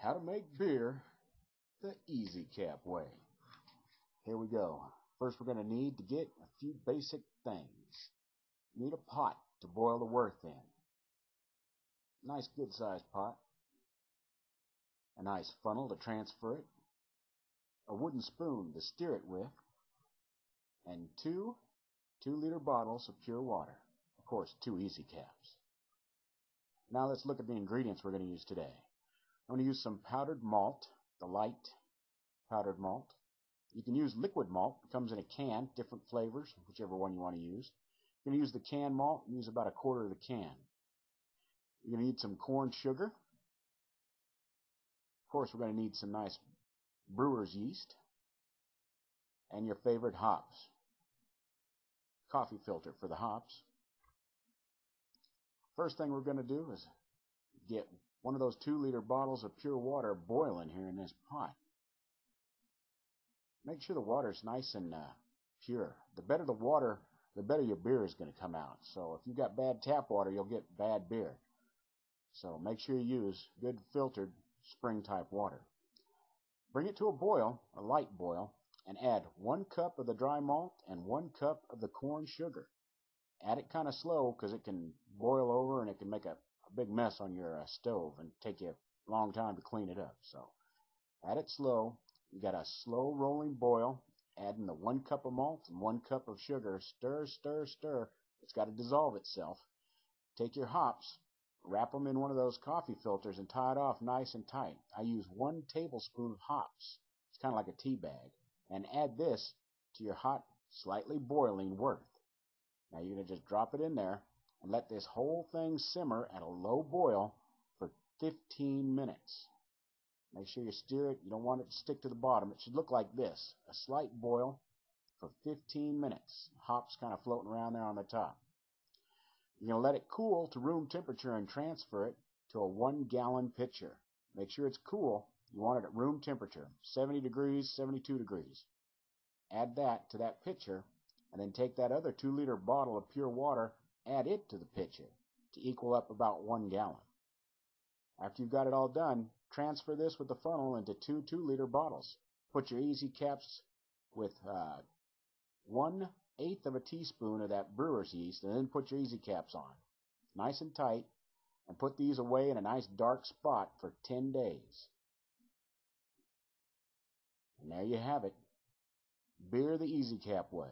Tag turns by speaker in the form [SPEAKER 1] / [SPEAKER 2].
[SPEAKER 1] How to make beer the easy cap way. Here we go. First we're going to need to get a few basic things. You need a pot to boil the wort in. Nice good sized pot. A nice funnel to transfer it. A wooden spoon to stir it with. And two 2-liter bottles of pure water. Of course, 2 easy caps. Now let's look at the ingredients we're going to use today. I'm going to use some powdered malt, the light powdered malt. You can use liquid malt. It comes in a can, different flavors, whichever one you want to use. You're going to use the canned malt and use about 1/4 of the can. You're going to need some corn sugar. Of course, we're going to need some nice brewer's yeast and your favorite hops. Coffee filter for the hops. First thing we're going to do is get one of those 2-liter bottles of pure water boiling here in this pot. Make sure the water is nice and pure. The better the water, the better your beer is going to come out. So if you've got bad tap water, you'll get bad beer. So make sure you use good filtered spring type water. Bring it to a boil, a light boil, and add 1 cup of the dry malt and 1 cup of the corn sugar. Add it kind of slow because it can boil over and it can make a big mess on your stove and take you a long time to clean it up. So add it slow. You got a slow rolling boil, adding the 1 cup of malt and 1 cup of sugar. Stir, stir, stir. It's got to dissolve itself. Take your hops, wrap them in one of those coffee filters and tie it off nice and tight. I use 1 tablespoon of hops. It's kind of like a tea bag. And add this to your hot, slightly boiling wort. Now you're going to just drop it in there and let this whole thing simmer at a low boil for 15 minutes. Make sure you stir it. You don't want it to stick to the bottom. It should look like this. A slight boil for 15 minutes. Hops kind of floating around there on the top. You're going to let it cool to room temperature and transfer it to a 1-gallon pitcher. Make sure it's cool. You want it at room temperature, 70 degrees, 72 degrees. Add that to that pitcher, and then take that other 2-liter bottle of pure water, add it to the pitcher to equal up about 1 gallon. After you've got it all done, transfer this with the funnel into 2 2-liter bottles. Put your easy caps with 1/8 of a teaspoon of that brewer's yeast, and then put your easy caps on. Nice and tight, and put these away in a nice dark spot for 10 days. And there you have it. Beer the easy cap way.